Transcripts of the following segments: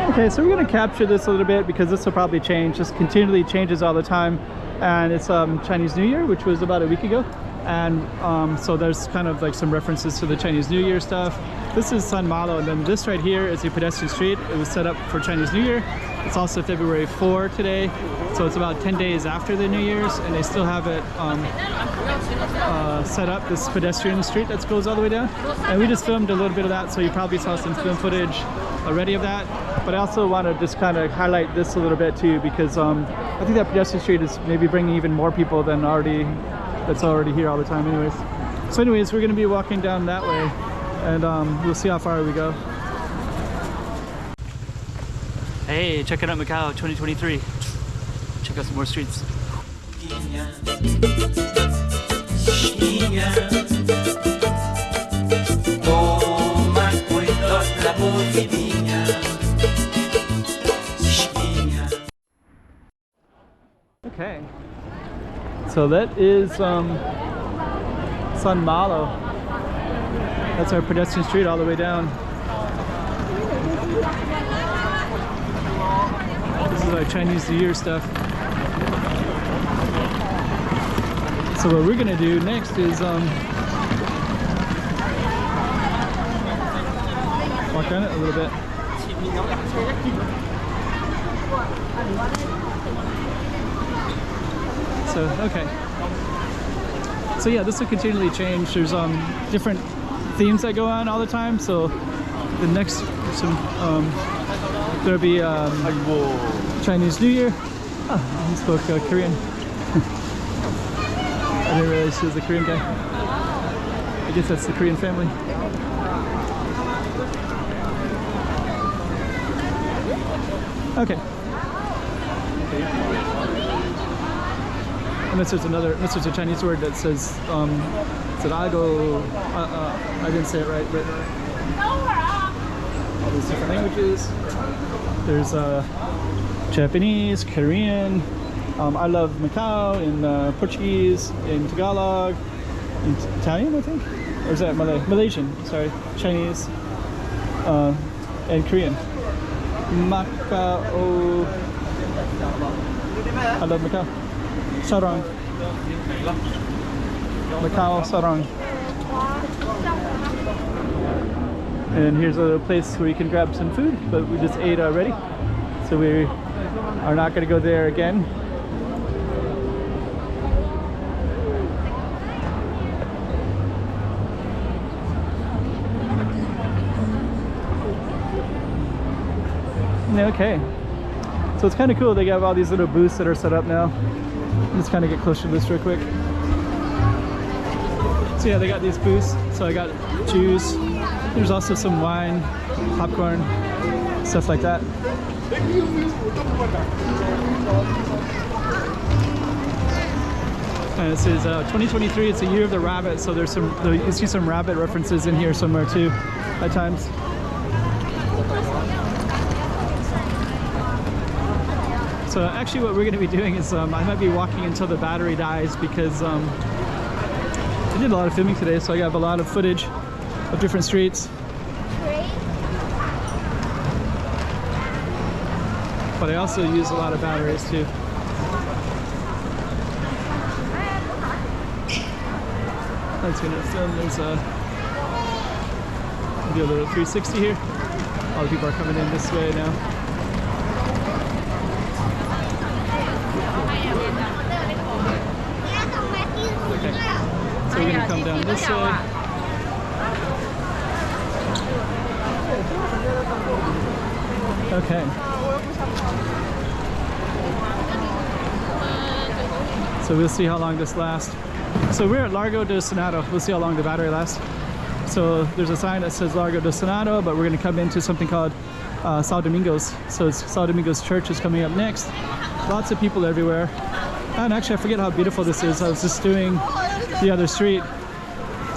Okay, so we're going to capture this a little bit because this will probably change, just continually changes all the time. And it's Chinese New Year, which was about a week ago. And so there's kind of like some references to the Chinese New Year stuff. This is San Malo, and then this right here is a pedestrian street. It was set up for Chinese New Year. It's also February 4 today, so it's about 10 days after the New Year's, and they still have it set up, this pedestrian street that goes all the way down. And we just filmed a little bit of that, so you probably saw some film footage already of that. But I also want to just kind of highlight this a little bit too, because I think that pedestrian street is maybe bringing even more people than that's already here all the time anyways. So anyways, we're going to be walking down that way, and we'll see how far we go. Hey, check it out, Macau 2023. Check out some more streets. Okay, so that is San Malo. That's our pedestrian street all the way down. This is our Chinese New Year stuff. So what we're gonna do next is walk on it a little bit. So okay. So yeah, this will continually change. There's different themes that go on all the time. So the next there'll be Chinese New Year. Oh, he spoke Korean. I didn't realize he was a Korean guy. I guess that's the Korean family. Okay. Unless there's a Chinese word that says, algo, I didn't say it right, but all these different languages. There's Japanese, Korean, I love Macau, in Portuguese, in Tagalog, in Italian, I think? Or is that Malay? Malaysian, sorry, Chinese, and Korean. Macau, I love Macau. Sarang. Macau Sarang. And here's a little place where you can grab some food, but we just ate already, so we are not going to go there again. Okay, so it's kind of cool. They have all these little booths that are set up now. Let's kind of get closer to this real quick. So yeah, they got these booths. So I got juice. There's also some wine, popcorn, stuff like that. And it says 2023. It's a year of the rabbit. So there's you can see some rabbit references in here somewhere too, at times. So actually what we're going to be doing is I might be walking until the battery dies, because I did a lot of filming today, so I have a lot of footage of different streets. But I also use a lot of batteries too. That's going to film. There's do a little 360 here. All the people are coming in this way now. Okay, so we're going to come down this way. Okay. So we'll see how long this lasts. So we're at Largo de Senado. We'll see how long the battery lasts. So there's a sign that says Largo de Senado, but we're going to come into something called São Domingos. So it's São Domingos Church is coming up next. Lots of people everywhere. And actually, I forget how beautiful this is. I was just doing the other street,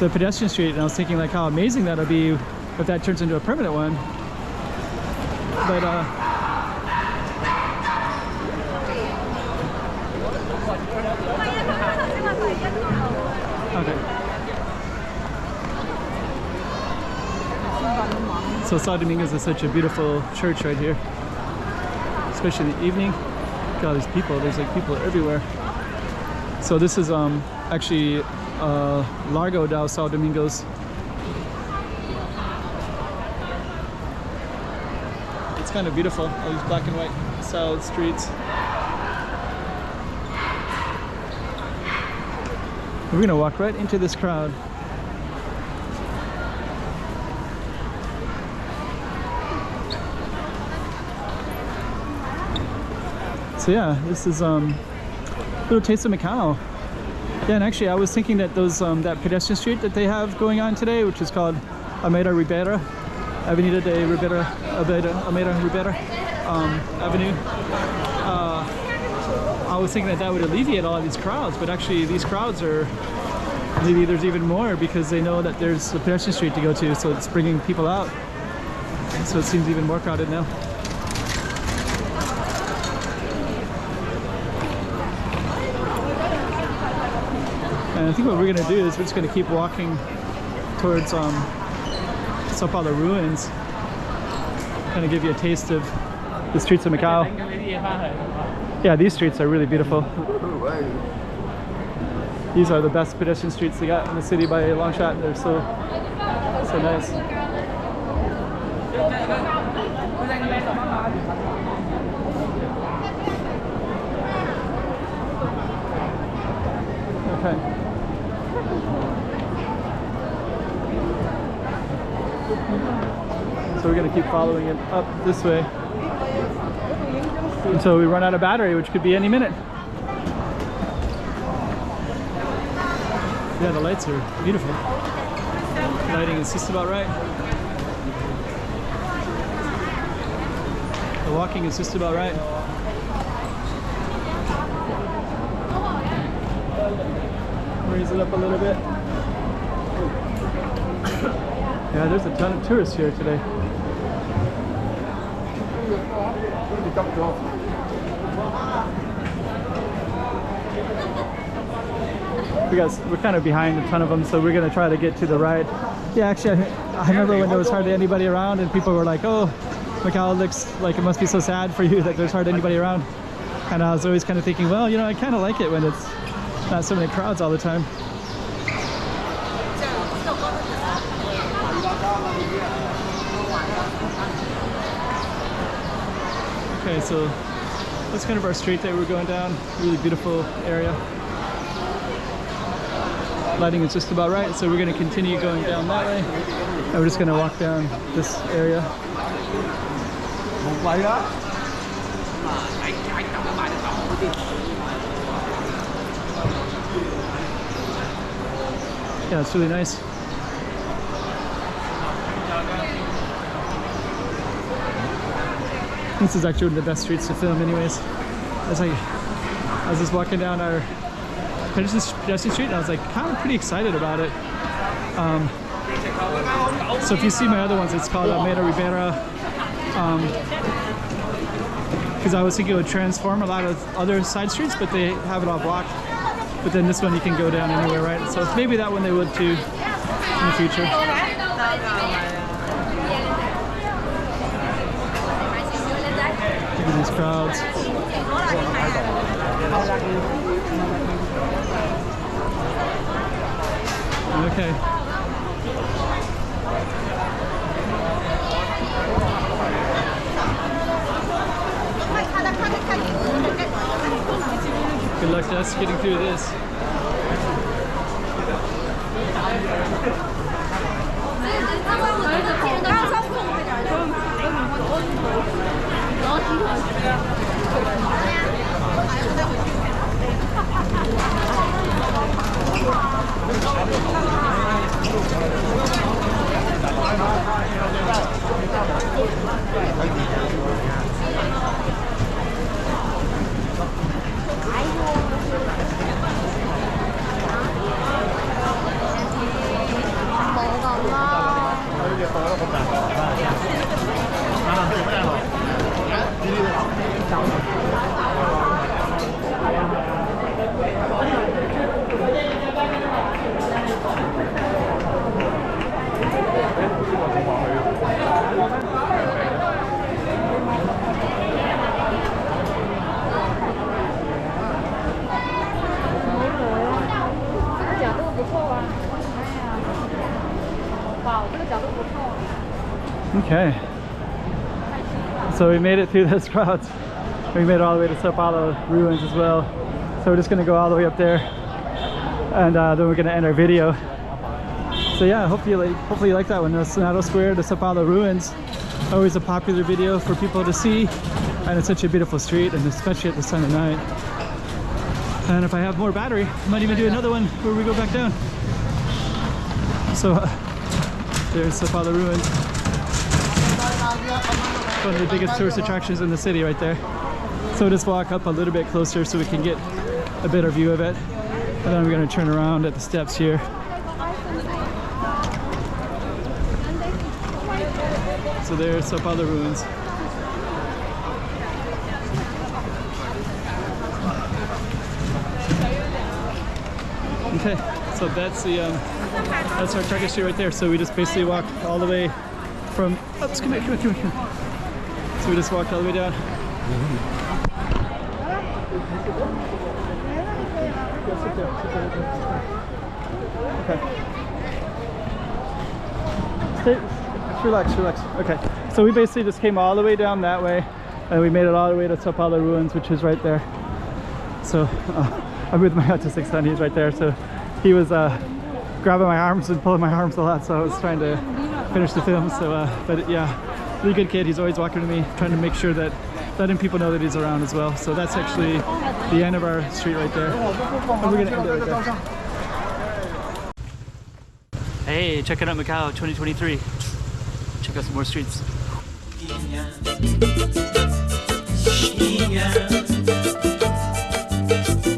the pedestrian street, and I was thinking like how amazing that'll be if that turns into a permanent one. But okay. So São Domingos is such a beautiful church right here. especially in the evening. Look at all these people. There's like people everywhere. So this is actually Largo de São Domingos. It's kind of beautiful, all these black and white salad streets. We're gonna walk right into this crowd. So yeah, this is little taste of Macau. Yeah, and actually I was thinking that those that pedestrian street that they have going on today, which is called Avenida Ribera Avenida Avenue. I was thinking that that would alleviate all of these crowds, but actually these crowds are, maybe there's even more because they know that there's a pedestrian street to go to, so it's bringing people out. So it seems even more crowded now. And I think what we're going to do is we're just going to keep walking towards São Paulo Ruins. Kind of give you a taste of the streets of Macau. Yeah, these streets are really beautiful. These are the best pedestrian streets they got in the city by a long shot. They're so nice. Okay. So we're going to keep following it up this way until we run out of battery, which could be any minute. Yeah, the lights are beautiful. Lighting is just about right. The walking is just about right. Raise it up a little bit. Yeah, there's a ton of tourists here today. We're kind of behind a ton of them, so we're going to try to get to the right. Yeah, actually, I remember when there was hardly anybody around and people were like, oh, Macau looks like it must be so sad for you that there's hardly anybody around. And I was always kind of thinking, well, you know, I kind of like it when it's not so many crowds all the time. Okay, so that's kind of our street that we're going down. Really beautiful area. Lighting is just about right, so we're going to continue going down that way. And we're just going to walk down this area. Yeah, it's really nice. This is actually one of the best streets to film anyways. I was just walking down our pedestrian street and I was like kind of pretty excited about it. So if you see my other ones, it's called Avenida Ribera. Because I was thinking it would transform a lot of other side streets, but they have it all blocked. But then this one you can go down anywhere, right? So maybe that one they would too in the future. Look at these crowds. Okay. Good luck to us getting through this. Okay. So we made it through those crowds. We made it all the way to São Paulo Ruins as well. So we're just gonna go all the way up there, and then we're gonna end our video. So yeah, hopefully you like that one. The Senado Square, the São Paulo Ruins. Always a popular video for people to see, and it's such a beautiful street, and especially at this time of night. And if I have more battery, I might even do another one where we go back down. So there's São Paulo Ruins. One of the biggest tourist attractions in the city right there. So we'll just walk up a little bit closer so we can get a better view of it. And then we're going to turn around at the steps here. So there's São Paulo Ruins. Okay, so that's our target street right there. So we just basically walk all the way from. Oops, come here. So we just walked all the way down. Okay. Relax. Okay. So we basically just came all the way down that way, and we made it all the way to São Paulo Ruins, which is right there. So I'm with my autistic son. He's right there. So he was grabbing my arms and pulling my arms a lot. So I was trying to finish the film. So, but yeah, really good kid. He's always walking to me, trying to make sure that letting people know that he's around as well. So that's actually the end of our street right there. And we're gonna end it right there. Hey, check it out, Macau 2023. Check out some more streets.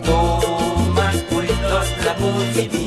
Toma cuidado la